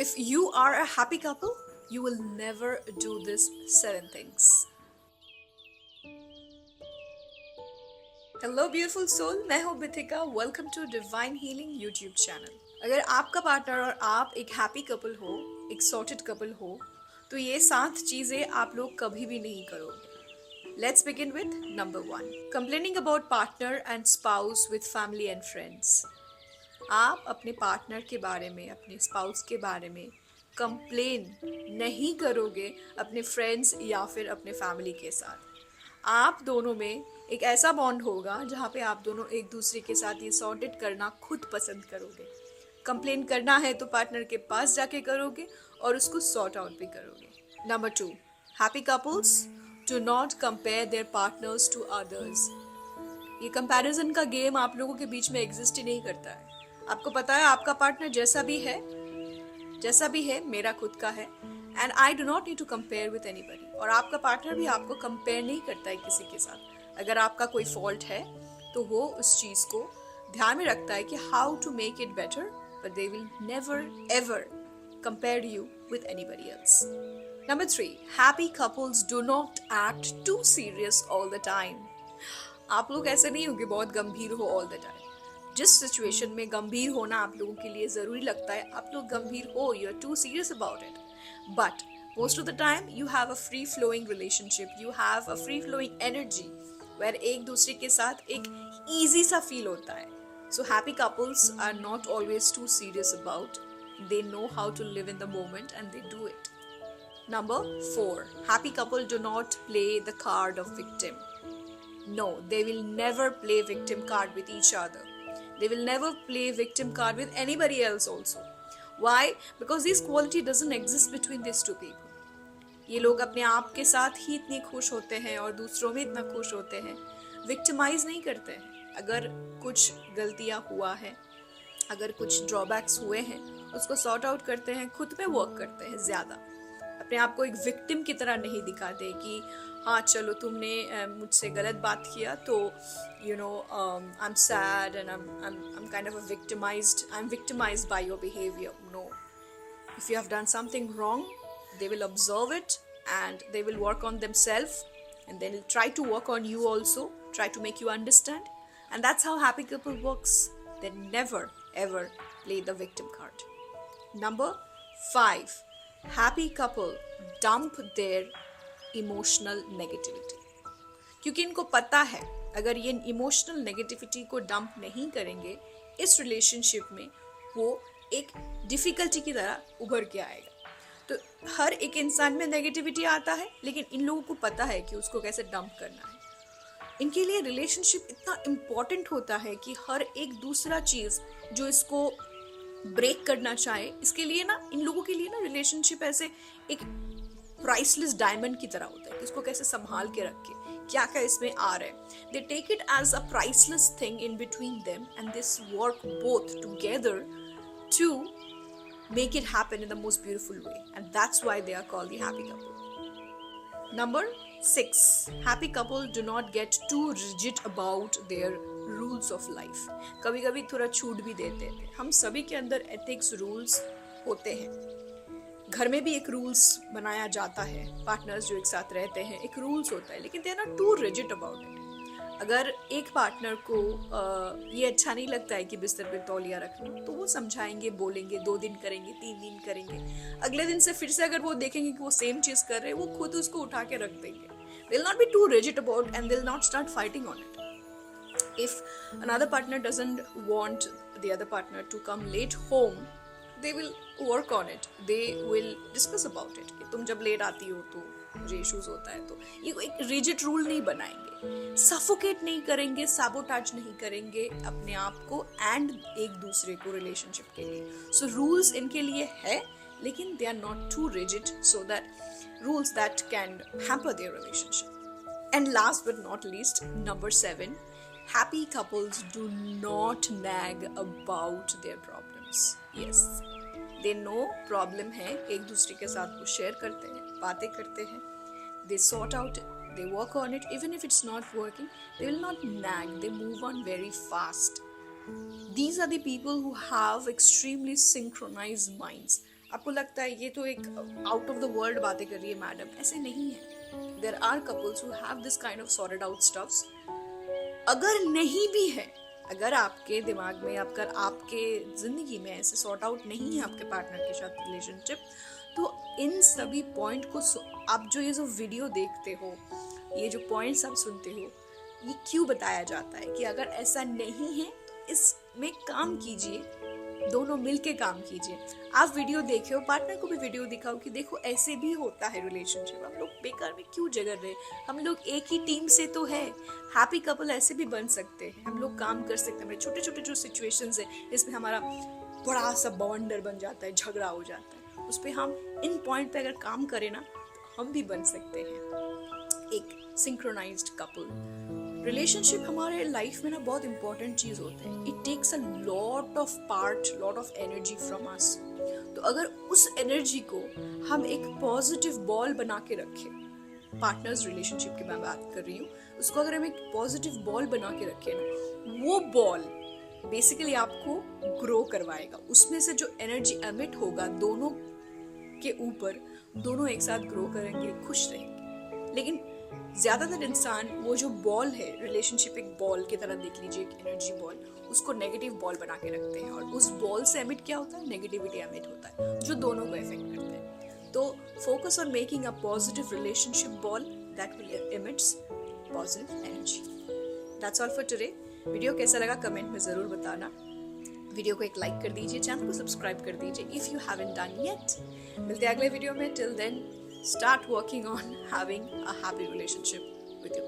If you are a happy couple, you will never do this 7 things. Hello beautiful soul, मैं हूँ Bithika. Welcome to divine healing YouTube channel. अगर आपका partner और आप एक happy couple हो, एक सॉर्टेड कपल हो, तो ये 7 चीजें आप लोग कभी भी नहीं करोगे। Let's begin with number 1, complaining about partner and spouse with family and friends. आप अपने पार्टनर के बारे में, अपने स्पाउस के बारे में कंप्लेन नहीं करोगे अपने फ्रेंड्स या फिर अपने फैमिली के साथ। आप दोनों में एक ऐसा बॉन्ड होगा जहाँ पे आप दोनों एक दूसरे के साथ ये सॉर्टेड करना खुद पसंद करोगे। कंप्लेन करना है तो पार्टनर के पास जाके करोगे और उसको सॉर्ट आउट भी करोगे। Number 2, happy couples do not compare their partners to others. ये कंपैरिजन का गेम आप लोगों के बीच में एग्जिस्ट ही नहीं करता है। आपको पता है आपका पार्टनर जैसा भी है मेरा खुद का है, and I do not need to compare with anybody. और आपका पार्टनर भी आपको कंपेयर नहीं करता है किसी के साथ। अगर आपका कोई फॉल्ट है तो वो उस चीज को ध्यान में रखता है कि how to make it better, but they will never ever compare you with anybody else. Number 3, happy couples do not act too serious all the time. आप लोग ऐसे नहीं हो कि बहुत गंभीर हो ऑल द टाइम। जिस सिचुएशन में गंभीर होना आप लोगों के लिए जरूरी लगता है, आप लोग गंभीर हो, you are too serious about it. But most of the time you have a free flowing relationship, you have a free flowing energy where एक दूसरे के साथ एक ईजी सा फील होता है। So happy couples are not always too serious about, they know how to live in the moment and they do it. Number 4, happy couple do not play the card of victim. No, they will never play victim card with each other. They will never play victim card with anybody else also. Why? Because this quality doesn't exist between these two people. ये लोग अपने आप के साथ ही इतने खुश होते हैं और दूसरों में इतना खुश होते हैं, विक्टिमाइज नहीं करते हैं। अगर कुछ गलतियां हुआ है, अगर कुछ ड्रॉबैक्स हुए हैं, उसको सॉर्ट आउट करते हैं, खुद पे वर्क करते हैं ज्यादा। अपने आप को एक विक्टिम की तरह नहीं दिखाते कि हाँ चलो तुमने मुझसे गलत बात किया तो you know I am sad and I am kind of I am victimized by your behaviour. No, if you have done something wrong they will observe it and they will work on themself and they will try to work on you also, try to make you understand, and that's how happy couple works. They never ever play the victim card. Number 5, happy couple dump there emotional negativity. क्योंकि इनको पता है अगर ये emotional negativity को dump नहीं करेंगे इस रिलेशनशिप में, वो एक डिफिकल्टी की तरह उभर के आएगा। तो हर एक इंसान में नेगेटिविटी आता है, लेकिन इन लोगों को पता है कि उसको कैसे डंप करना है। इनके लिए रिलेशनशिप इतना इम्पोर्टेंट होता है कि हर एक दूसरा चीज जो इसको ब्रेक करना चाहे, इसके लिए ना, इन लोगों के लिए ना रिलेशनशिप ऐसे एक प्राइसलेस डायमंड की तरह होता है कि इसको कैसे संभाल के रखे, क्या क्या इसमें आ रहा है। They take it as a priceless thing in between them and this work both together to make it happen in the most beautiful way, and that's why they are called the happy couple. Number 6, happy couple do not get too rigid about their rules of life. कभी कभी थोड़ा छूट भी देते हैं। हम सभी के अंदर एथिक्स रूल्स होते हैं। घर में भी एक रूल्स बनाया जाता है, पार्टनर्स जो एक साथ रहते हैं एक रूल्स होता है, लेकिन they are not too rigid about it. अगर एक पार्टनर को ये अच्छा नहीं लगता है कि बिस्तर पे तौलिया रखना, तो वो समझाएंगे, बोलेंगे, 2 दिन करेंगे, 3 दिन करेंगे, अगले दिन से फिर से अगर वो देखेंगे कि वो सेम चीज कर रहे हैं, वो खुद उसको उठा के रख देंगे। They will not be too rigid about and they will not start fighting on it. If another partner doesn't want the other partner to come late home, they will work on it, they will discuss about it कि तुम जब late आती हो तो मुझे issues होता है। तो ये एक रिजिड रूल नहीं बनाएंगे, सफोकेट नहीं करेंगे, सैबोटाज नहीं करेंगे अपने आप को एंड एक दूसरे को रिलेशनशिप के लिए। सो रूल्स इनके लिए है, लेकिन they are not too rigid, so that rules that can hamper their relationship. And last but not least, number 7, happy couples do not nag about their problems. Yes, they know problem है, एक दूसरे के साथ वो share करते हैं, बातें करते हैं, they sort out, they work on it. Even if it's not working, they will not nag, they move on very fast. These are the people who have extremely synchronized minds. आपको लगता है ये तो एक आउट ऑफ द वर्ल्ड बातें कर रही है मैडम, ऐसे नहीं है। There are couples who have this kind of sorted out stuffs. अगर नहीं भी है, अगर आपके दिमाग में आपके जिंदगी में ऐसे सॉर्ट आउट नहीं है आपके पार्टनर के साथ रिलेशनशिप, तो इन सभी पॉइंट को आप जो ये जो वीडियो देखते हो, ये जो पॉइंट्स आप सुनते हो, ये क्यों बताया जाता है कि अगर ऐसा नहीं है तो इसमें काम कीजिए, दोनों मिलके काम कीजिए। आप वीडियो देखे हो, पार्टनर को भी वीडियो दिखाओ कि देखो ऐसे भी होता है रिलेशनशिप, हम लोग बेकार में क्यों झगड़ रहे, हम लोग एक ही टीम से तो है। हैप्पी कपल ऐसे भी बन सकते हैं, हम लोग काम कर सकते हैं। हमारे छोटे छोटे जो सिचुएशंस है इसमें हमारा बड़ा सा बॉन्डर बन जाता है, झगड़ा हो जाता है, उस पर हम इन पॉइंट पे अगर काम करें ना तो हम भी बन सकते हैं एक सिंक्रोनाइज्ड कपल। रिलेशनशिप हमारे लाइफ में ना बहुत इंपॉर्टेंट चीज होते हैं। It takes a lot of part, lot of energy from us. तो अगर उस एनर्जी को हम एक पॉजिटिव बॉल बना के रखें, पार्टनर्स रिलेशनशिप की मैं बात कर रही हूँ, उसको अगर हम एक पॉजिटिव बॉल बना के रखें ना, वो बॉल बेसिकली आपको ग्रो करवाएगा। उसमें से जो एनर्जी एमिट होगा दोनों के ऊपर, दोनों एक साथ ग्रो करेंगे, खुश रहेंगे। लेकिन ज्यादातर इंसान वो जो बॉल है, रिलेशनशिप एक बॉल की तरह देख लीजिए, एक एनर्जी बॉल, उसको नेगेटिव बॉल बना के रखते हैं, और उस बॉल से एमिट क्या होता है, नेगेटिविटी एमिट होता है, जो दोनों को इफेक्ट करते हैं। तो focus on making a positive relationship ball that will emits positive energy. That's all for today. Video कैसा लगा कमेंट में जरूर बताना। वीडियो को एक लाइक कर दीजिए, चैनल को सब्सक्राइब कर दीजिए if you haven't done yet. मिलते हैं अगले वीडियो में। Till then, start working on having a happy relationship with your